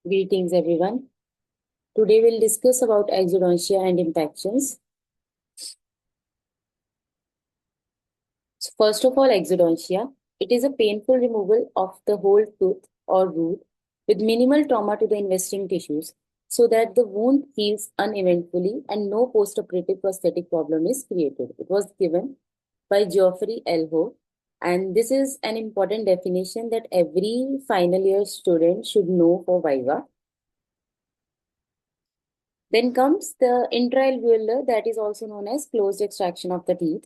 Greetings everyone. Today we'll discuss about exodontia and impactions. So first of all, exodontia. It is a painful removal of the whole tooth or root with minimal trauma to the investing tissues so that the wound heals uneventfully and no postoperative prosthetic problem is created. It was given by Geoffrey Elho, and this is an important definition that every final year student should know for Viva. Then comes the intraalveolar, that is also known as closed extraction of the teeth.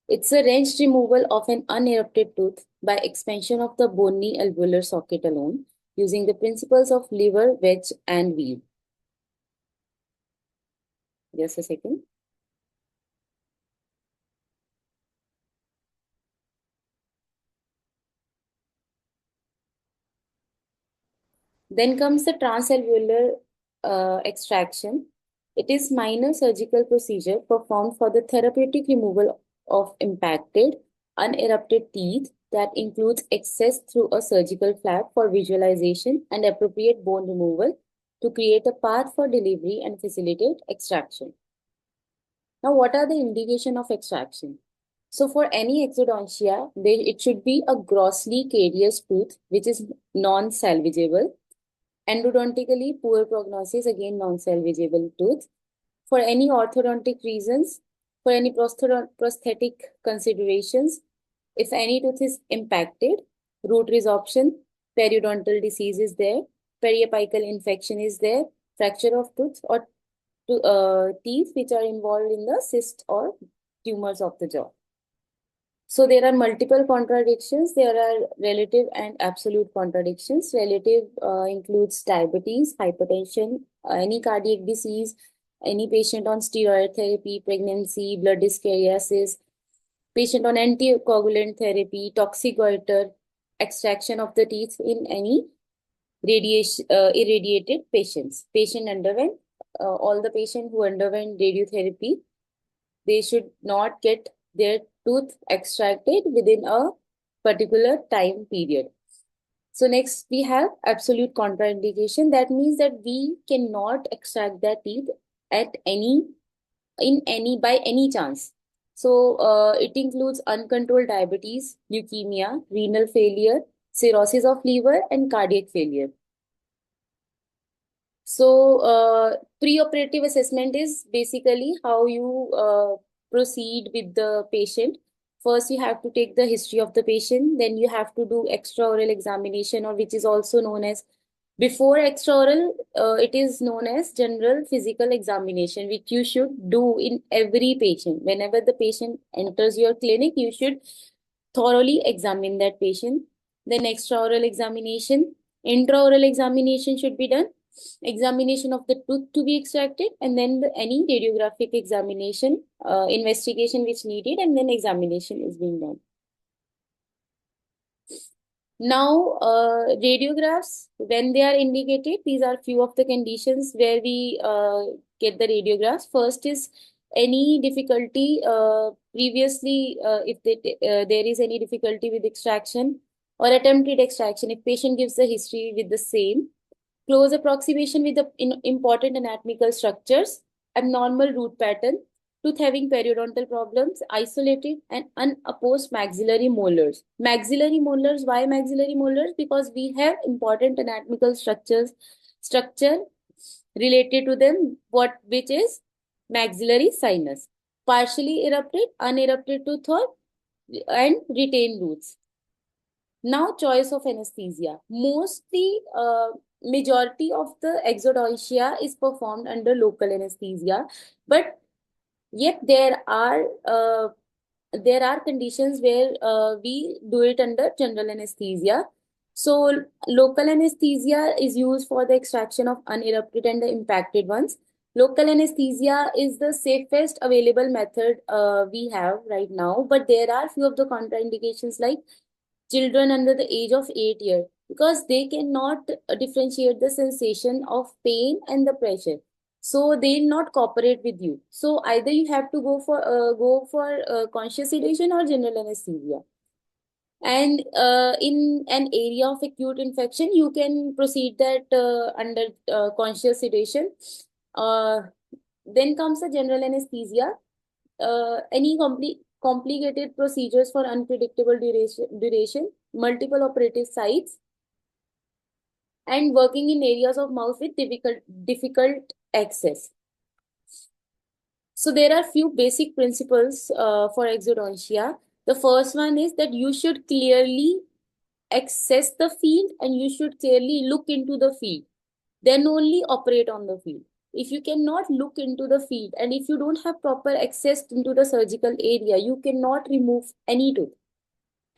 It's a wrenched removal of an unerupted tooth by expansion of the bony alveolar socket alone using the principles of lever, wedge, and weave. Just a second. Then comes the transalveolar extraction. It is minor surgical procedure performed for the therapeutic removal of impacted, unerupted teeth that includes access through a surgical flap for visualization and appropriate bone removal to create a path for delivery and facilitate extraction. Now, what are the indication of extraction? So for any exodontia, it should be a grossly carious tooth which is non-salvageable. Endodontically, poor prognosis, again non-salvageable tooth. For any orthodontic reasons, for any prosthetic considerations, if any tooth is impacted, root resorption, periodontal disease is there, periapical infection is there, fracture of tooth or teeth which are involved in the cyst or tumors of the jaw. So there are multiple contradictions. There are relative and absolute contradictions. Relative includes diabetes, hypertension, any cardiac disease, any patient on steroid therapy, pregnancy, blood dischariosis, patient on anticoagulant therapy, toxic goiter, extraction of the teeth in any irradiated patients. Patient underwent, all the patient who underwent radiotherapy, they should not get their tooth extracted within a particular time period. So next we have absolute contraindication. That means that we cannot extract their teeth at by any chance. So it includes uncontrolled diabetes, leukemia, renal failure, cirrhosis of liver, and cardiac failure. So, pre-operative assessment is basically how you proceed with the patient. First, you have to take the history of the patient. Then you have to do extraoral examination, or which is also known as before extraoral. It is known as general physical examination, which you should do in every patient. Whenever the patient enters your clinic, you should thoroughly examine that patient. Then extraoral examination, intraoral examination should be done, examination of the tooth to be extracted, and then any radiographic examination, investigation which needed, and then examination is being done. Now, radiographs, when they are indicated, these are few of the conditions where we get the radiographs. First is any difficulty previously, if there is any difficulty with extraction or attempted extraction, if patient gives the history with the same, close approximation with the important anatomical structures, abnormal root pattern, tooth having periodontal problems, isolated and unopposed maxillary molars. Maxillary molars, why maxillary molars? Because we have important anatomical structure related to them, which is maxillary sinus. Partially erupted, unerupted tooth and retained roots. Now, choice of anesthesia. Mostly, majority of the exodontia is performed under local anesthesia, but yet there are conditions where we do it under general anesthesia. So, local anesthesia is used for the extraction of unerupted and the impacted ones. Local anesthesia is the safest available method we have right now, but there are few of the contraindications like children under the age of 8 years because they cannot differentiate the sensation of pain and the pressure, so they'll not cooperate with you. So either you have to go for conscious sedation or general anesthesia. And in an area of acute infection, you can proceed that under conscious sedation. Uh, then comes the general anesthesia. Any complicated procedures for unpredictable duration, multiple operative sites, and working in areas of mouth with difficult access. So there are few basic principles for exodontia. The first one is that you should clearly access the field and you should clearly look into the field. Then only operate on the field. If you cannot look into the field and if you don't have proper access into the surgical area, you cannot remove any tooth.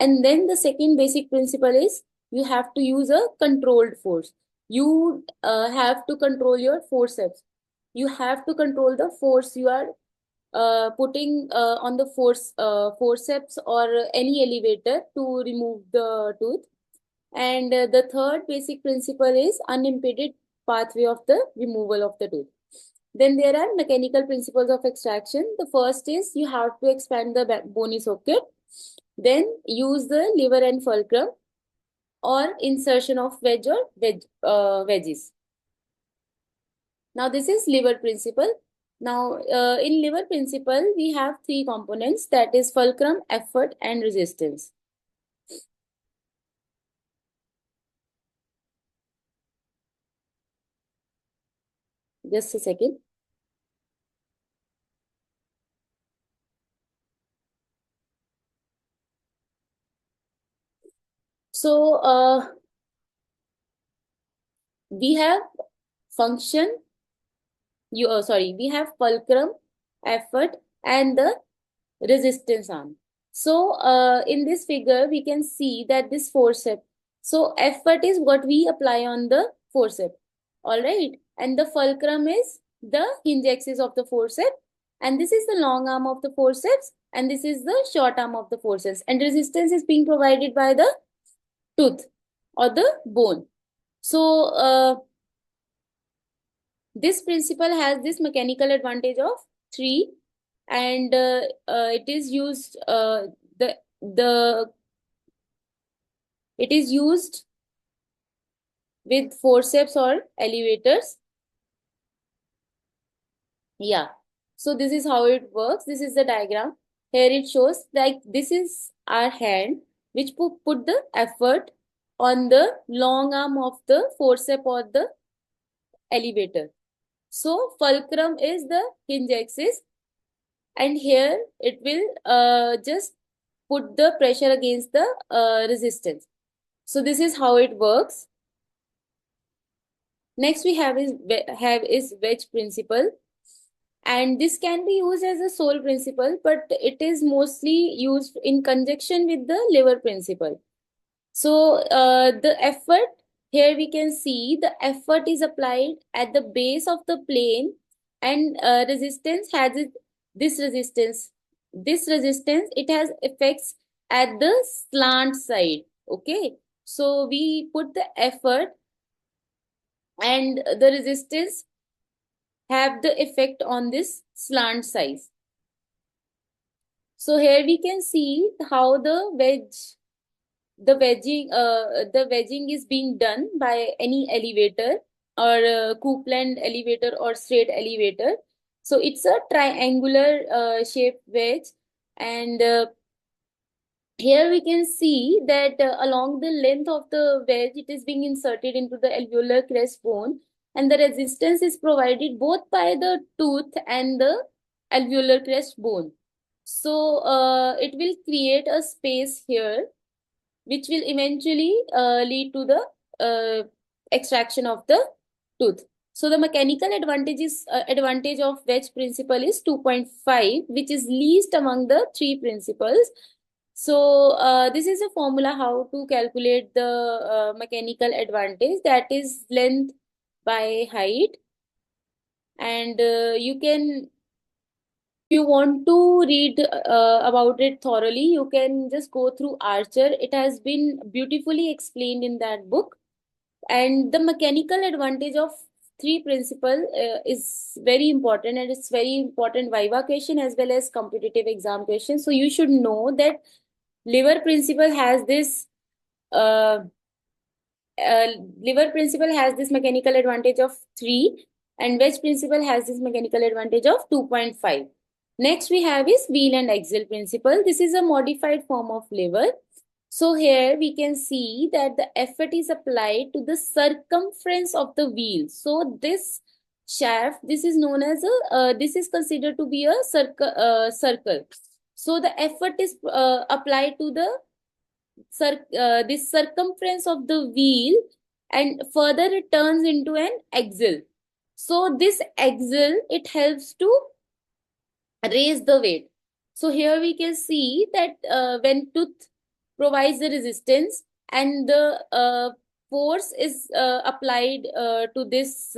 And then the second basic principle is you have to use a controlled force. You have to control your forceps. You have to control the force you are putting on the forceps or any elevator to remove the tooth. And the third basic principle is unimpeded pathway of the removal of the tooth. Then there are mechanical principles of extraction. The first is you have to expand the bony socket. Then use the liver and fulcrum or insertion of wedges. Now this is liver principle. Now in liver principle, we have three components, that is fulcrum, effort and resistance. Just a second. So we have function, we have fulcrum, effort and the resistance arm. So in this figure, we can see that this forceps. So effort is what we apply on the forceps. All right. And the fulcrum is the hinge axis of the forceps. And this is the long arm of the forceps. And this is the short arm of the forceps. And resistance is being provided by the tooth or the bone. So this principle has this mechanical advantage of 3, and it is used the it is used with forceps or elevators. Yeah. So this is how it works. This is the diagram. Here it shows like this is our hand which put the effort on the long arm of the forceps or the elevator. So fulcrum is the hinge axis, and here it will just put the pressure against the resistance. So this is how it works. Next we have is wedge principle, and this can be used as a sole principle, but it is mostly used in conjunction with the lever principle. So the effort, here we can see the effort is applied at the base of the plane, and resistance has this resistance. This resistance, it has effects at the slant side. Okay. So we put the effort and the resistance have the effect on this slant size. So here we can see how the wedging is being done by any elevator or Coupland elevator or straight elevator. So it's a triangular shaped wedge, and here we can see that along the length of the wedge, it is being inserted into the alveolar crest bone, and the resistance is provided both by the tooth and the alveolar crest bone. So it will create a space here, which will eventually lead to the extraction of the tooth. So the mechanical advantage of wedge principle is 2.5, which is least among the 3 principles. So this is a formula how to calculate the mechanical advantage, that is length by height. And you can, if you want to read about it thoroughly, you can just go through Archer. It has been beautifully explained in that book. And the mechanical advantage of 3 principle is very important, and it's very important viva question as well as competitive exam question. So you should know that liver principle has this uh, uh, liver principle has this mechanical advantage of 3, and wedge principle has this mechanical advantage of 2.5. Next we have is wheel and axle principle. This is a modified form of lever. So here we can see that the effort is applied to the circumference of the wheel. So this shaft, this is known as a, this is considered to be a circle. So the effort is applied to the this circumference of the wheel, and further it turns into an axle. So this axle, it helps to raise the weight. So here we can see that when tooth provides the resistance and the force is applied to this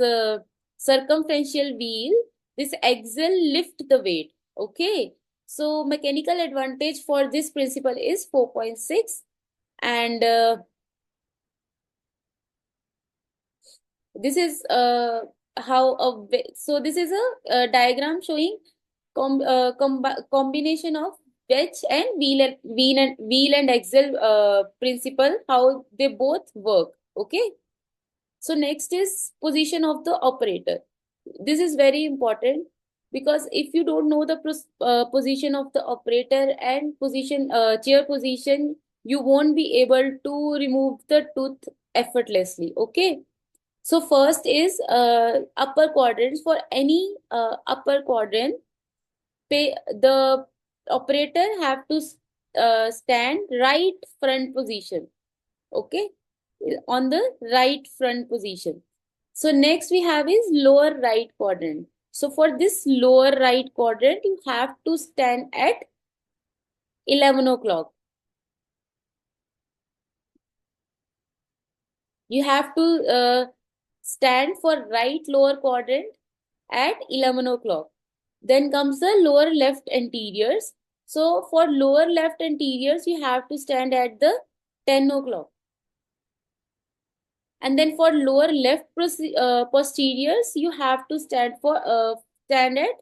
circumferential wheel, this axle lift the weight. Okay. So mechanical advantage for this principle is 4.6, and this is how so this is a diagram showing combination of wedge and wheel and axle principle, how they both work. Okay. So next is position of the operator. This is very important, because if you don't know the position of the operator and position chair position, you won't be able to remove the tooth effortlessly. Okay. So first is upper quadrants. For any upper quadrant, the operator have to stand right front position. Okay, on the right front position. So next we have is lower right quadrant. So for this lower right quadrant, you have to stand at 11 o'clock. You have to stand for right lower quadrant at 11 o'clock. Then comes the lower left anteriors. So for lower left anteriors, you have to stand at the 10 o'clock. And then for lower left posteriors, you have to stand at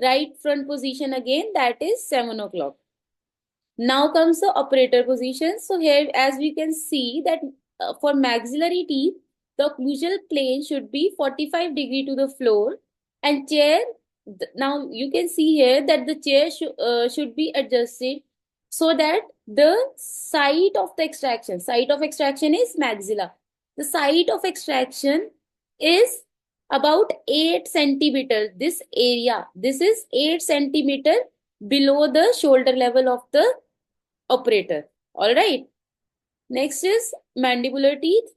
right front position again, that is 7 o'clock. Now comes the operator position. So here, as we can see that for maxillary teeth, the occlusal plane should be 45 degree to the floor, and chair, now you can see here that the chair should be adjusted so that the site of extraction is maxilla. The site of extraction is about 8 centimeter. This area, this is 8 centimeter below the shoulder level of the operator. All right. Next is mandibular teeth.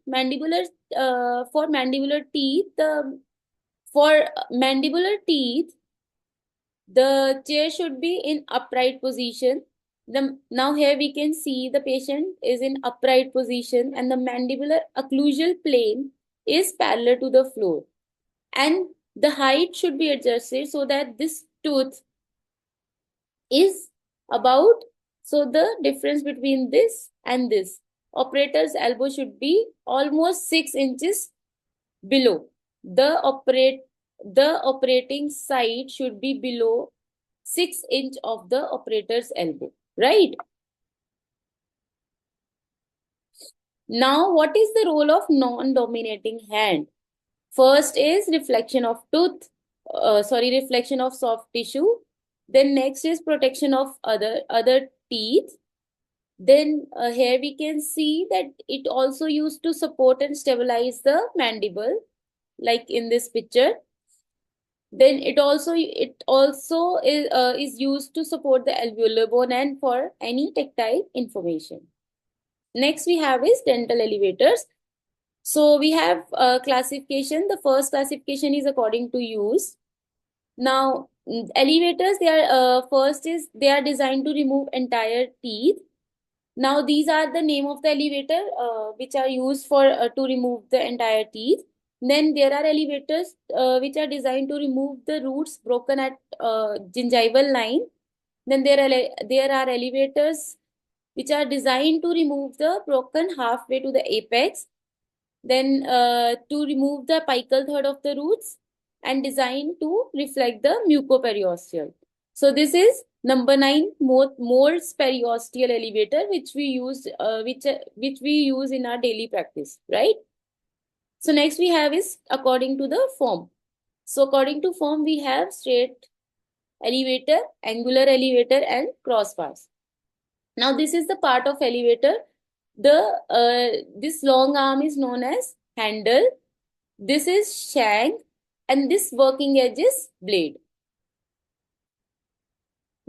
For mandibular teeth, the chair should be in upright position. Now here we can see the patient is in upright position, and the mandibular occlusal plane is parallel to the floor, and the height should be adjusted so that this tooth is about, so the difference between this and this operator's elbow should be almost 6 inches below. The operating side should be below 6 inch of the operator's elbow, right? Now what is the role of non-dominating hand? First is reflection of reflection of soft tissue. Then next is protection of other teeth. Then here we can see that it also used to support and stabilize the mandible, like in this picture. Then it also is used to support the alveolar bone and for any tactile information. Next we have is dental elevators. So we have classification. The first classification is according to use. Now elevators, they are first is they are designed to remove entire teeth. Now these are the name of the elevator which are used for to remove the entire teeth. Then there are elevators which are designed to remove the roots broken at gingival line. Then there are elevators which are designed to remove the broken halfway to the apex. Then to remove the apical third of the roots, and designed to reflect the mucoperiosteal. So this is Number 9, Morse periosteal elevator, which we use, which we use in our daily practice, right? So next we have is according to the form. So according to form, we have straight elevator, angular elevator, and crossbars. Now this is the part of elevator. This long arm is known as handle. This is shank, and this working edge is blade.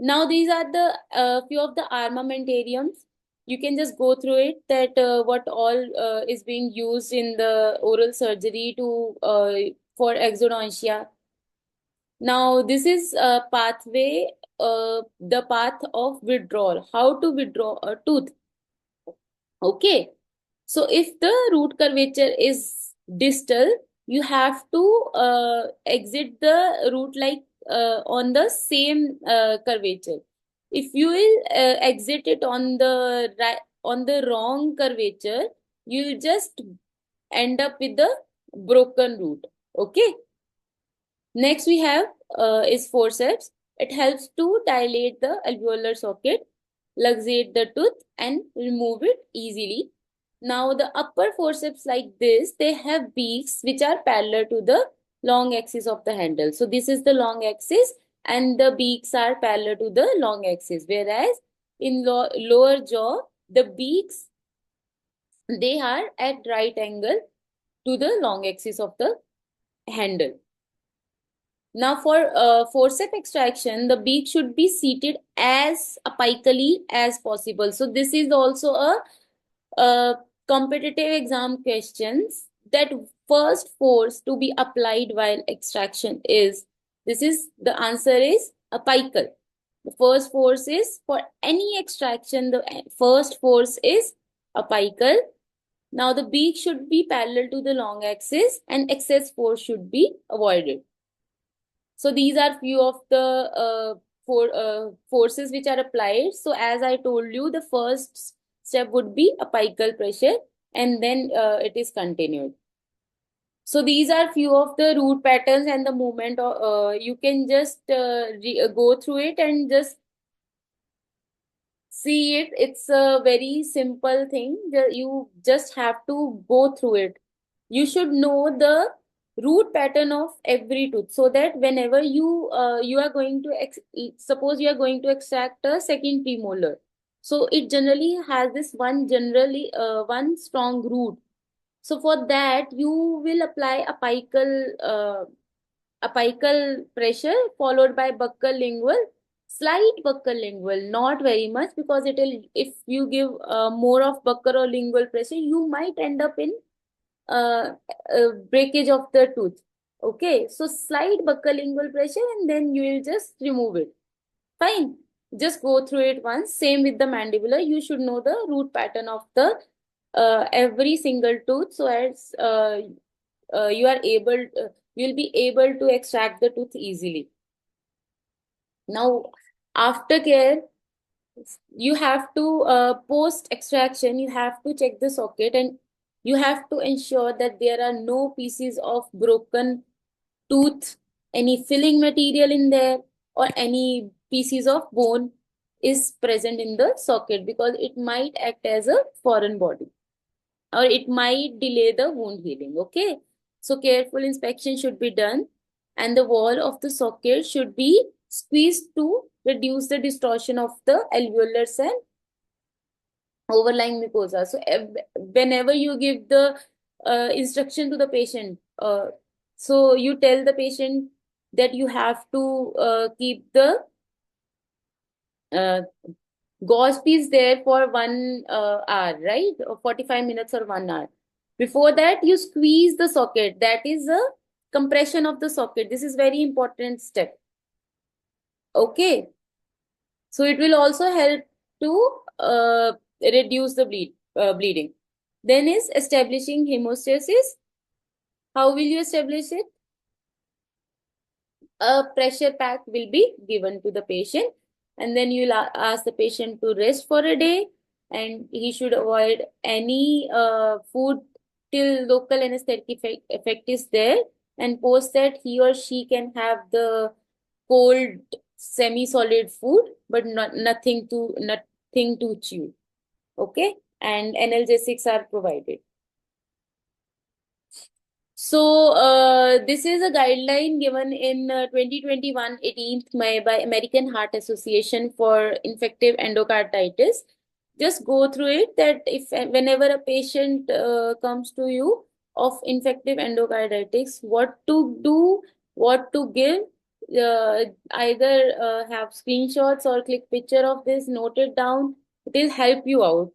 Now these are the few of the armamentariums. You can just go through it, that what all is being used in the oral surgery to for exodontia. Now this is a pathway, the path of withdrawal. How to withdraw a tooth? Okay. So if the root curvature is distal, you have to exit the root like on the same curvature. If you will exit it on the right, on the wrong curvature, you will just end up with the broken root. Okay. Next we have is forceps. It helps to dilate the alveolar socket, luxate the tooth, and remove it easily. Now the upper forceps like this, they have beaks which are parallel to the long axis of the handle. So this is the long axis and the beaks are parallel to the long axis. Whereas in lower jaw, the beaks, they are at right angle to the long axis of the handle. Now for forceps extraction, the beak should be seated as apically as possible. So this is also a competitive exam questions, that first force to be applied while extraction is, this is the answer is apical. The first force is for any extraction, the first force is apical. Now the beak should be parallel to the long axis and excess force should be avoided. So these are few of the forces which are applied. So as I told you, the first step would be apical pressure, and then it is continued. So these are few of the root patterns and the movement. You can just go through it and just see it. It's a very simple thing. You just have to go through it. You should know the root pattern of every tooth, so that whenever you are going to suppose you are going to extract a second premolar, so it generally has this one strong root. So for that you will apply apical pressure followed by buccal lingual, slight buccal lingual, not very much, because it will, if you give more of buccal or lingual pressure, you might end up in uh, breakage of the tooth. Okay, so slight buccal lingual pressure and then you will just remove it. Fine. Just go through it once. Same with the mandibular. You should know the root pattern of the every single tooth, so as you are able, you'll be able to extract the tooth easily. Now, aftercare, you have to post extraction, you have to check the socket and you have to ensure that there are no pieces of broken tooth, any filling material in there, or any pieces of bone is present in the socket, because it might act as a foreign body or it might delay the wound healing. Okay, so careful inspection should be done and the wall of the socket should be squeezed to reduce the distortion of the alveolars and overlying mucosa. So whenever you give the instruction to the patient, so you tell the patient that you have to keep the uh, gauze piece there for 1 hour, right? Or 45 minutes or 1 hour. Before that, you squeeze the socket. That is a compression of the socket. This is very important step. Okay. So it will also help to reduce the bleeding. Then is establishing hemostasis. How will you establish it? A pressure pack will be given to the patient, and then you'll ask the patient to rest for a day, and he should avoid any food till local anesthetic effect is there, and post that he or she can have the cold semi-solid food, but nothing to chew. Okay, and analgesics are provided. So this is a guideline given in 2021 18th May by American Heart Association for infective endocarditis. Just go through it, that if whenever a patient comes to you of infective endocarditis, what to do, what to give, either have screenshots or click picture of this, note it down. It will help you out.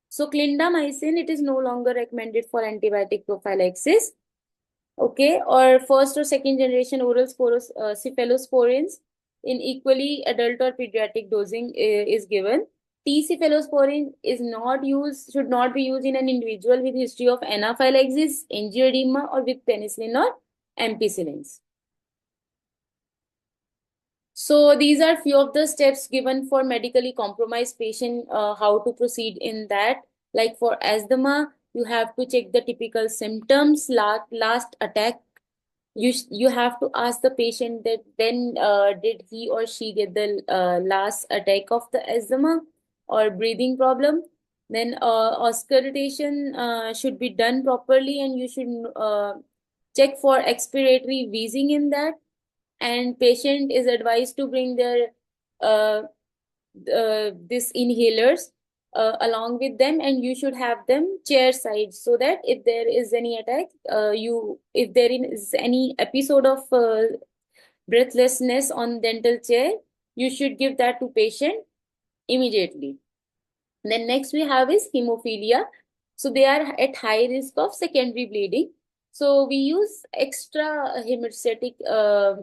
So clindamycin, it is no longer recommended for antibiotic prophylaxis. Okay, or first or second generation oral cephalosporins in equally adult or pediatric dosing is given. T cephalosporin is not used, should not be used in an individual with history of anaphylaxis, angioedema, or with penicillin or ampicillins. So these are few of the steps given for medically compromised patient, how to proceed in that. Like for asthma, you have to check the typical symptoms, last attack. You have to ask the patient that when did he or she get the last attack of the asthma or breathing problem. Then auscultation should be done properly, and you should check for expiratory wheezing in that. And patient is advised to bring their uh, this inhalers along with them, and you should have them chair side, so that if there is any attack, if there is any episode of breathlessness on dental chair, you should give that to patient immediately. Then next we have is hemophilia. So they are at high risk of secondary bleeding. So we use extra hemostatic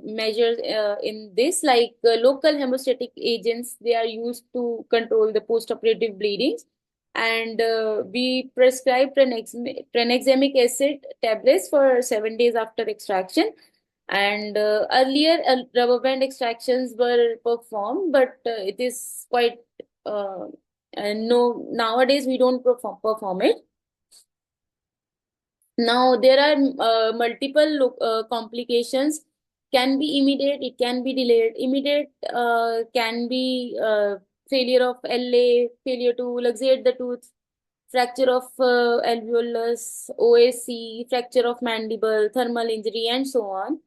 measures in this, like local hemostatic agents. They are used to control the post-operative bleedings. And we prescribe tranexamic acid tablets for 7 days after extraction. And earlier, rubber band extractions were performed, but it is quite and no, nowadays we don't perform it. Now there are multiple complications. Can be immediate, it can be delayed. Immediate can be failure of LA, failure to luxate the tooth, fracture of alveolus, OAC, fracture of mandible, thermal injury, and so on.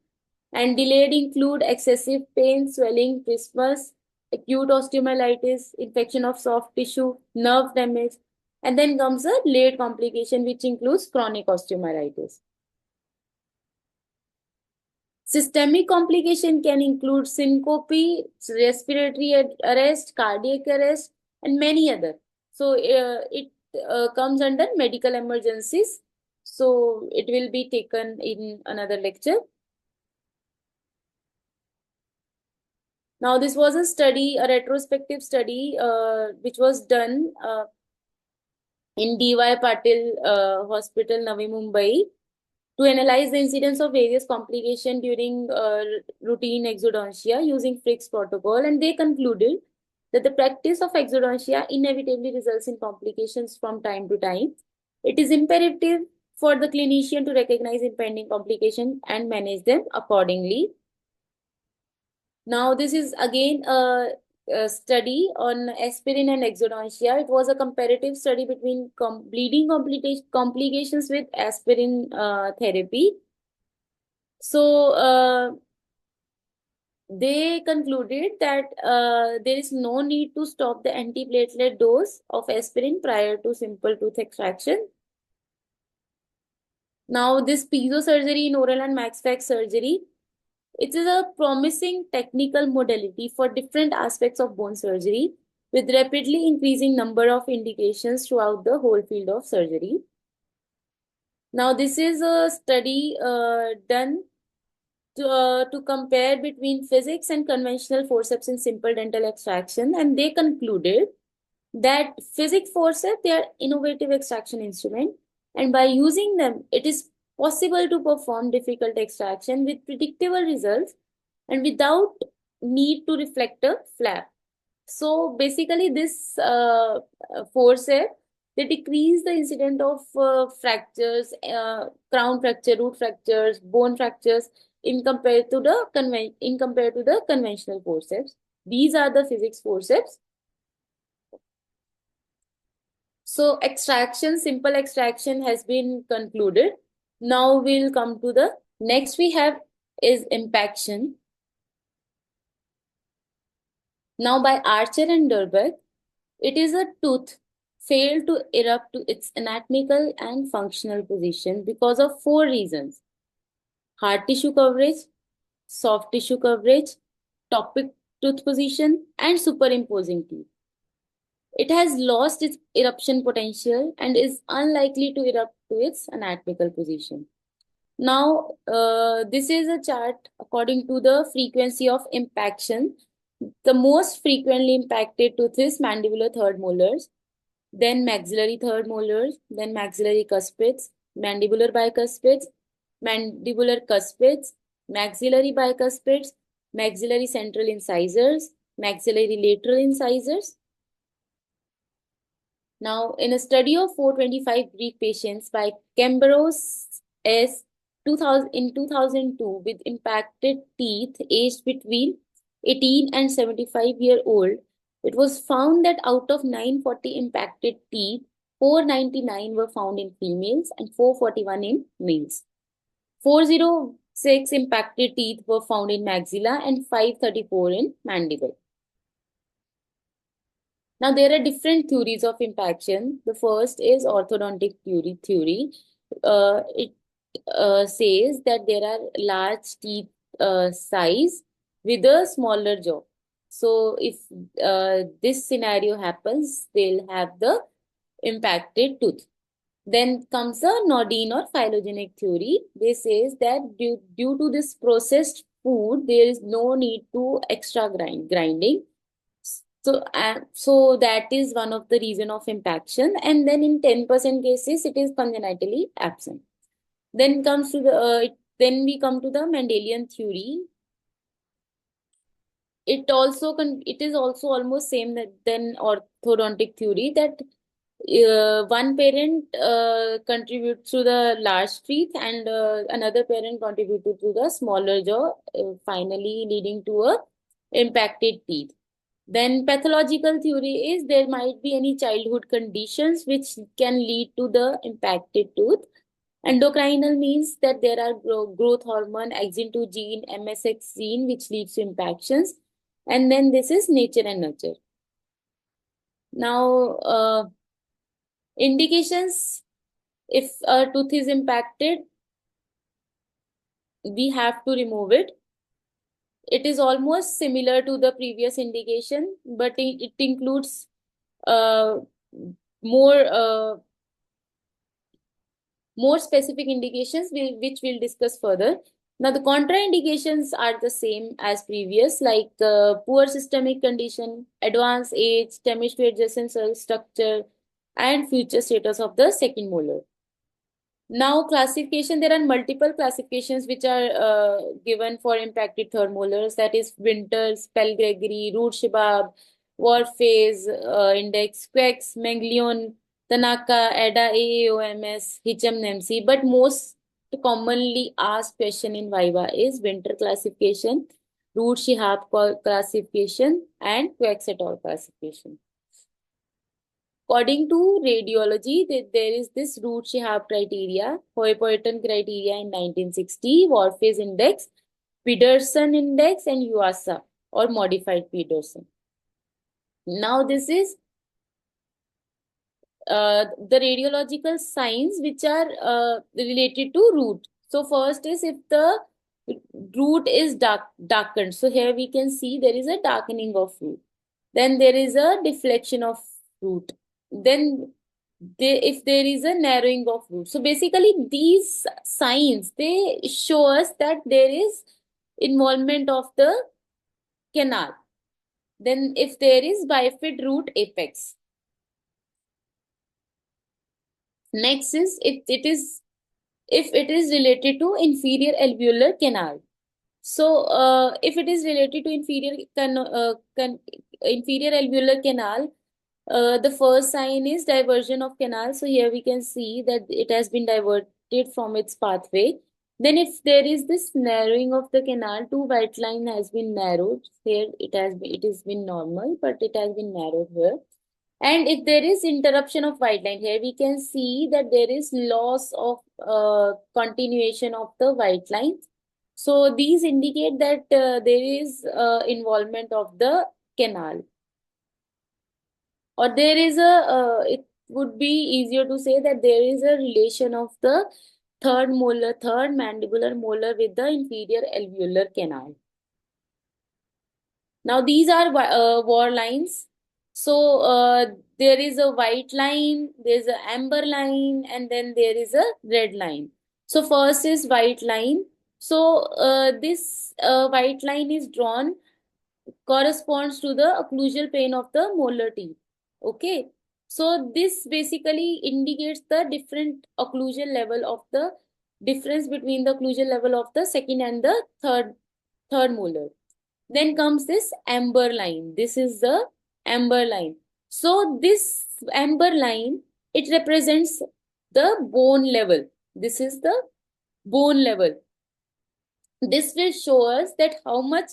And delayed include excessive pain, swelling, trismus, acute osteomyelitis, infection of soft tissue, nerve damage, and then comes a late complication, which includes chronic osteomyelitis. Systemic complication can include syncope, respiratory arrest, cardiac arrest, and many other. So it comes under medical emergencies. So it will be taken in another lecture. Now, this was a study, a retrospective study, which was done in D.Y. Patil Hospital, Navi Mumbai, to analyze the incidence of various complications during routine exodontia using Frick's protocol, and they concluded that the practice of exodontia inevitably results in complications from time to time. It is imperative for the clinician to recognize impending complications and manage them accordingly. Now, this is again a study on aspirin and exodontia. It was a comparative study between bleeding complications with aspirin therapy. So, they concluded that there is no need to stop the antiplatelet dose of aspirin prior to simple tooth extraction. Now, this piezo surgery in oral and maxfac surgery, it is a promising technical modality for different aspects of bone surgery, with rapidly increasing number of indications throughout the whole field of surgery. Now, this is a study done to compare between physics and conventional forceps in simple dental extraction, and they concluded that physics forceps, they are innovative extraction instrument, and by using them, it is possible to perform difficult extraction with predictable results and without need to reflect a flap. So basically, this forceps, they decrease the incidence of fractures, crown fracture, root fractures, bone fractures in compared to the conventional forceps. These are the physics forceps. So extraction, simple extraction has been concluded. Now we'll come to the next we have is impaction. Now by Archer and Durberg, it is a tooth failed to erupt to its anatomical and functional position because of four reasons: hard tissue coverage, soft tissue coverage, topic tooth position, and superimposing teeth. It has lost its eruption potential and is unlikely to erupt to its anatomical position. Now, this is a chart according to the frequency of impaction. The most frequently impacted tooth is mandibular third molars, then maxillary third molars, then maxillary cuspids, mandibular bicuspids, mandibular cuspids, maxillary bicuspids, maxillary central incisors, maxillary lateral incisors. Now, in a study of 425 Greek patients by Kemberos S. 2000, in 2002 with impacted teeth aged between 18 and 75-year-old, it was found that out of 940 impacted teeth, 499 were found in females and 441 in males. 406 impacted teeth were found in maxilla and 534 in mandible. Now, there are different theories of impaction. The first is orthodontic theory. It says that there are large teeth size with a smaller jaw. So, if this scenario happens, they'll have the impacted tooth. Then comes the Nordine or phylogenetic theory. They says that due to this processed food, there is no need to extra grinding. So that is one of the reason of impaction, and then in 10% cases it is congenitally absent. Then comes to then we come to the Mendelian theory. It is also almost same than orthodontic theory, that one parent contributes to the large teeth and another parent contributed to the smaller jaw, finally leading to a impacted teeth. Then pathological theory is there might be any childhood conditions which can lead to the impacted tooth. Endocrinal means that there are growth hormone, AXIN2 gene, MSX gene which leads to impactions. And then this is nature and nurture. Now, indications, if a tooth is impacted, we have to remove it. It is almost similar to the previous indication, but it includes uh, more more specific indications which we'll discuss further. Now, the contraindications are the same as previous, like poor systemic condition, advanced age, damage to adjacent cell structure, and future status of the second molar. Now, classification, there are multiple classifications which are given for impacted third molars, that is Winters, Pell-Gregory, Root-Shibab, Warfaze index, Quex, Manglion, Tanaka, ADA, AAOMS, Hitcham-Nemsi. But most commonly asked question in Viva is Winter classification, Root-Shihab classification, and Quex et al. Classification. According to radiology, there is this Root-Shihab criteria, Hoy-Pointon criteria in 1960, Warfaze index, Pedersen index, and UASA or modified Pedersen. Now, this is the radiological signs which are related to root. So, first is if the root is darkened. So, here we can see there is a darkening of root. Then there is a deflection of root. Then if there is a narrowing of root. So basically these signs, they show us that there is involvement of the canal. Then if there is bifid root apex. Next is if it is related to inferior alveolar canal. So if it is related to inferior alveolar canal, the first sign is diversion of canal. So here we can see that it has been diverted from its pathway. Then if there is this narrowing of the canal, two white line has been narrowed. Here it has been normal, but it has been narrowed here. And if there is interruption of white line, here we can see that there is loss of continuation of the white line. So these indicate that there is involvement of the canal. Or there is it would be easier to say that there is a relation of the third mandibular molar with the inferior alveolar canal. Now these are war lines. So there is a white line, there is a amber line, and then there is a red line. So first is white line. So this white line is drawn corresponds to the occlusal plane of the molar teeth. Okay. So this basically indicates the different occlusal level of the difference between the occlusal level of the second and the third molar. Then comes this amber line. This is the amber line. So this amber line, it represents the bone level. This is the bone level. This will show us that how much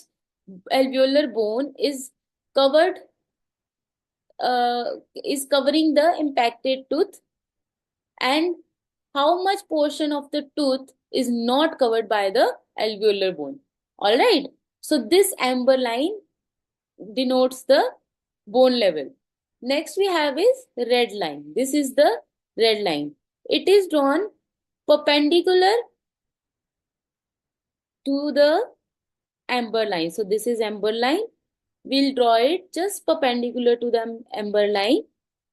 alveolar bone covered is covering the impacted tooth, and how much portion of the tooth is not covered by the alveolar bone. All right. So this amber line denotes the bone level. Next we have is red line. This is the red line. It is drawn perpendicular to the amber line. So this is amber line. We'll draw it just perpendicular to the amber line.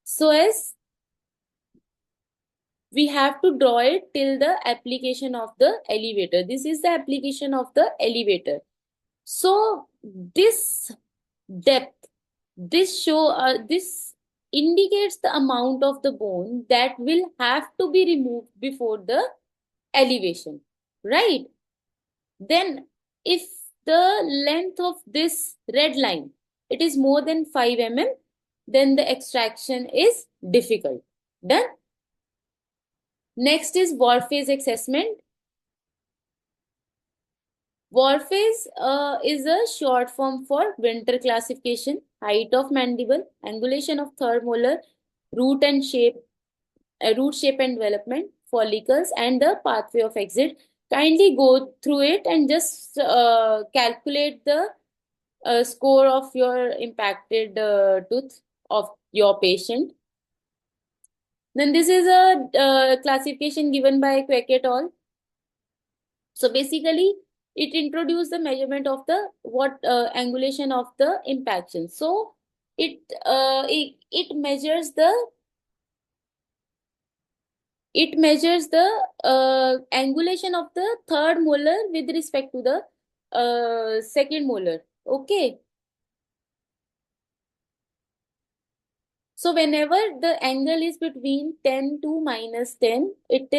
So as we have to draw it till the application of the elevator. This is the application of the elevator. So this depth, this indicates the amount of the bone that will have to be removed before the elevation, right? Then if the length of this red line, it is more than 5 mm, then the extraction is difficult. Done. Next is Warfaze assessment. Warfaze is a short form for Winter classification, height of mandible, angulation of third molar, root and shape, root shape and development, follicles, and the pathway of exit. Kindly go through it and just calculate the score of your impacted tooth of your patient. Then this is a classification given by Quek et al. So basically, it introduced the measurement of the angulation of the impaction. So it measures the angulation of the third molar with respect to the second molar. Okay. So whenever the angle is between 10 to -10, it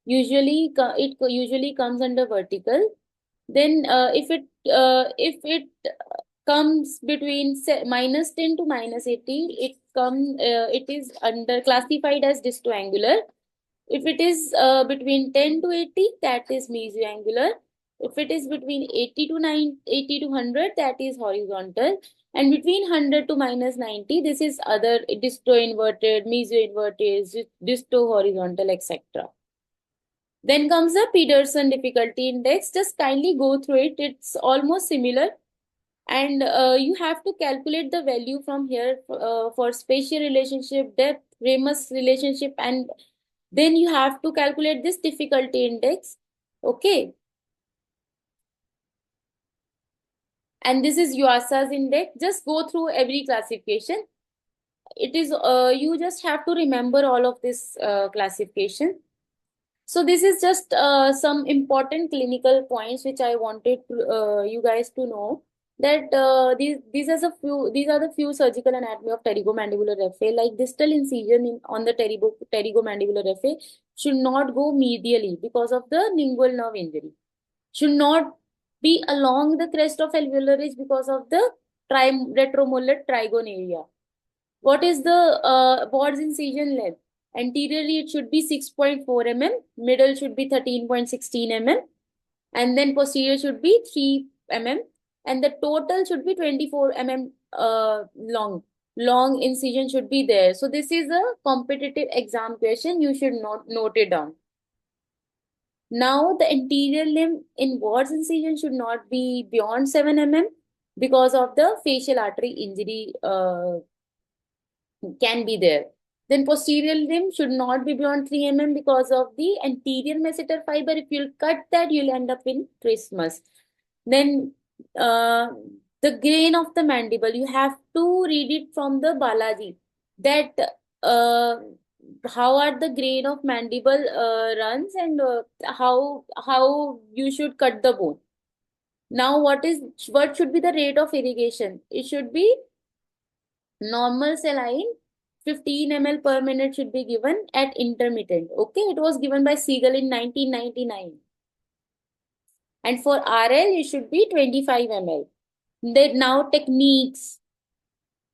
usually comes under vertical. Then if it comes between -10 to -80, it is under classified as distoangular. If it is between 10 to 80, that is mesioangular. If it is between 80 to 100, that is horizontal. And between 100 to -90, this is other disto-inverted, meso-inverted, disto-horizontal, etc. Then comes the Peterson difficulty index. Just kindly go through it. It's almost similar. And you have to calculate the value from here for spatial relationship, depth, Ramus relationship, and then you have to calculate this difficulty index. Okay. And this is Yuasa's index. Just go through every classification. It is you just have to remember all of this classification. So this is just some important clinical points which I wanted you guys to know, that these are the few surgical anatomy of pterygomandibular raphe. Like distal incision on the pterygomandibular raphe should not go medially because of the lingual nerve injury. Should not be along the crest of alveolar ridge because of the retromolar trigone area. What is the Bord's incision length? Anteriorly, it should be 6.4 mm, middle should be 13.16 mm, and then posterior should be 3 mm, and the total should be 24 mm long. Long incision should be there. So this is a competitive exam question. You should not note it down. Now, the anterior limb in Ward's incision should not be beyond 7 mm because of the facial artery injury can be there. Then posterior limb should not be beyond 3 mm because of the anterior masseter fiber. If you'll cut that, you'll end up in trismus. Then uh, the grain of the mandible, you have to read it from the Balaji. That uh, how are the grain of mandible runs, and how you should cut the bone. Now, what should be the rate of irrigation? It should be normal saline 15 ml per minute should be given at intermittent. Okay, it was given by Siegel in 1999. And for RL, it should be 25 ml. Then now techniques.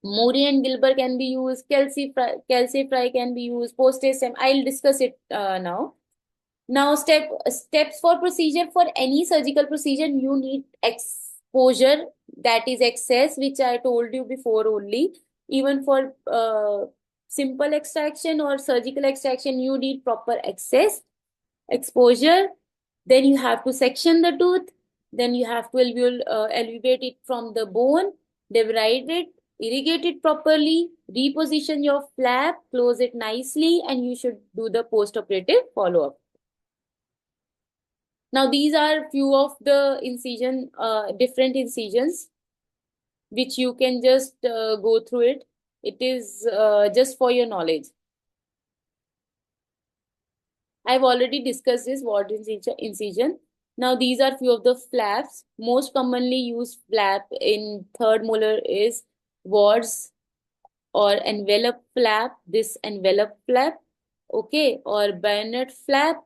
Murray and Gilbert can be used, calcifry can be used, post-haste. I'll discuss it now. Now, steps for procedure. For any surgical procedure, you need exposure, that is excess, which I told you before only. Even for simple extraction or surgical extraction, you need proper access, exposure. Then you have to section the tooth. Then you have to elevate it from the bone, debride it, irrigate it properly, reposition your flap, close it nicely, and you should do the post-operative follow-up. Now, these are few of the different incisions, which you can just go through it. It is just for your knowledge. I've already discussed this Ward incision. Now, these are few of the flaps. Most commonly used flap in third molar is Ward's or envelope flap, this envelope flap, okay, or bayonet flap,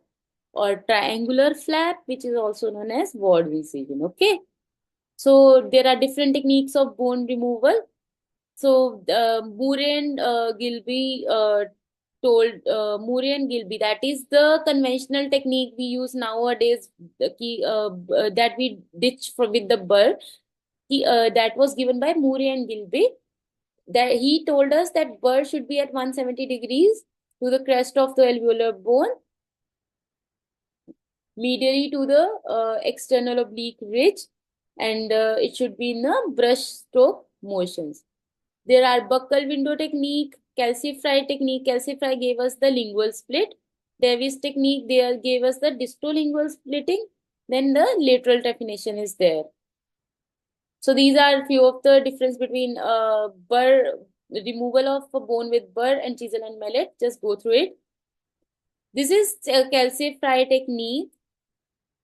or triangular flap, which is also known as Ward incision, okay. So there are different techniques of bone removal. So Murray and Gilby Murray and Gilby, that is the conventional technique we use nowadays, that we ditch with the burr. That was given by Murray and Gilby. That he told us that burr should be at 170 degrees to the crest of the alveolar bone, medially to the external oblique ridge, and it should be in the brush stroke motions. There are buccal window technique, calcifry technique. Calcifry gave us the lingual split. Davis technique, they gave us the distolingual splitting. Then the lateral definition is there. So these are few of the difference between burr, removal of a bone with burr, and chisel and mallet. Just go through it. This is calcifry technique.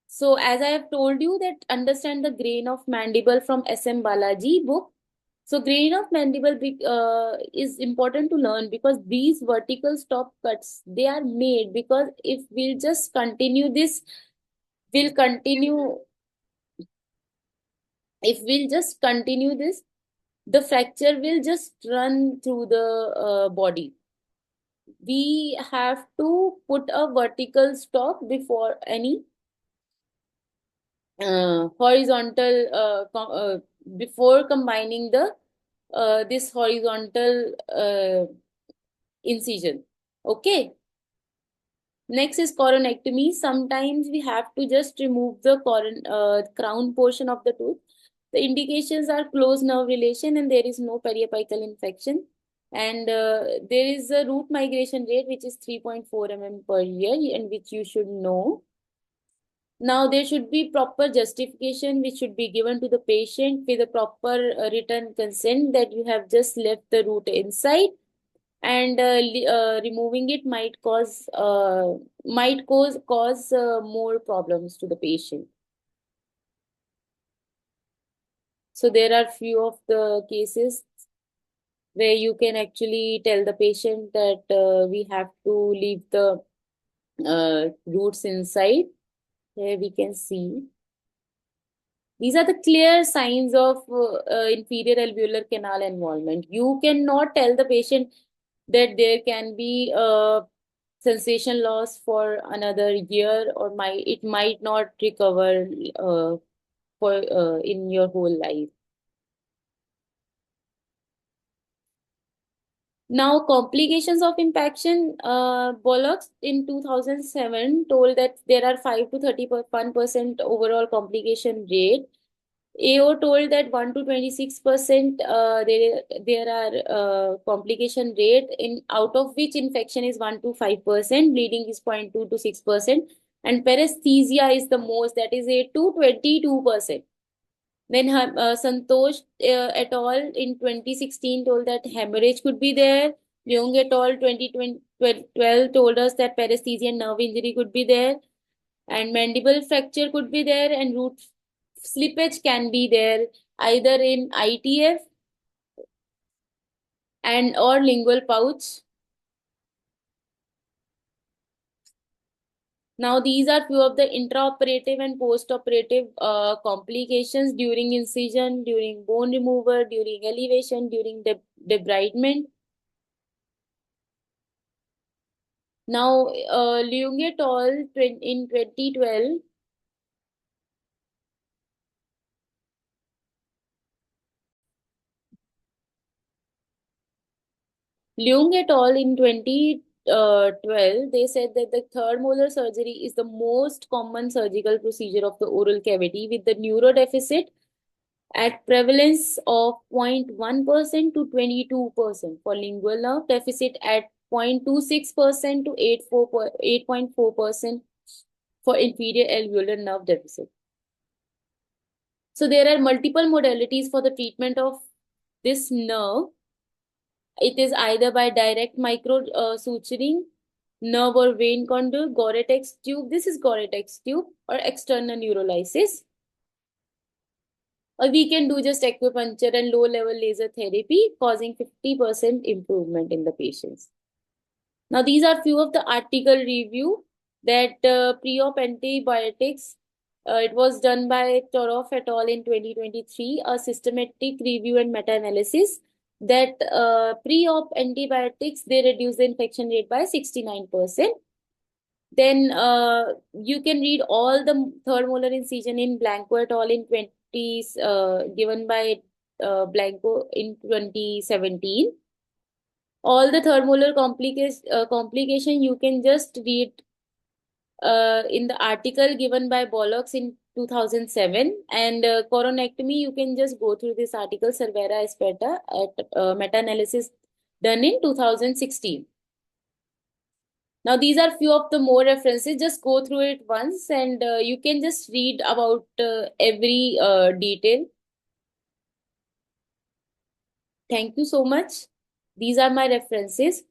So as I have told you that understand the grain of mandible from SM Balaji book. So grain of mandible is important to learn because these vertical stop cuts, they are made because if we'll just continue this, we'll continue, if we'll just continue this, the fracture will just run through the body. We have to put a vertical stop before any horizontal before combining the this horizontal incision. Okay. Next is coronectomy. Sometimes we have to just remove the crown portion of the tooth. The indications are close nerve relation and there is no periapical infection. And there is a root migration rate which is 3.4 mm per year and which you should know. Now, there should be proper justification which should be given to the patient with a proper written consent that you have just left the root inside, and removing it might cause more problems to the patient. So there are few of the cases where you can actually tell the patient that we have to leave the roots inside. Here we can see. These are the clear signs of inferior alveolar canal involvement. You cannot tell the patient that there can be sensation loss for another year, or it might not recover for in your whole life. Now, complications of impaction. Bollocks in 2007 told that there are 5 to 31% overall complication rate. AO told that 1 to 26% there are complication rate, in out of which infection is 1 to 5%, bleeding is 0.2 to 6%, and paresthesia is the most, that is 8 to 22%. Then Santosh et al. In 2016 told that hemorrhage could be there. Leung et al. 2012 told us that paresthesia and nerve injury could be there, and mandible fracture could be there, and root slippage can be there either in ITF and or lingual pouch. Now, these are few of the intraoperative and postoperative complications during incision, during bone removal, during elevation, during debridement. Now, Leung et al. In 2012 Leung et al. In 2012, they said that the third molar surgery is the most common surgical procedure of the oral cavity with the neurodeficit at prevalence of 0.1% to 22%, for lingual nerve deficit at 0.26% to 8.4% for inferior alveolar nerve deficit. So there are multiple modalities for the treatment of this nerve. It is either by direct micro suturing, nerve or vein conduit, Goretex tube. This is Goretex tube, or external neurolysis. Or we can do just acupuncture and low level laser therapy, causing 50% improvement in the patients. Now, these are few of the article review that pre-op antibiotics. It was done by Toroff et al. In 2023, a systematic review and meta-analysis that pre-op antibiotics, they reduce the infection rate by 69%. Then you can read all the third molar incision in Blanco et al. In 20s, given by Blanco in 2017. All the third molar complication you can just read in the article given by Bollocks in 2007, and coronectomy you can just go through this article, Cervera Espeta, at meta-analysis done in 2016. Now, these are few of the more references. Just go through it once, and you can just read about every detail. Thank you so much. These are my references.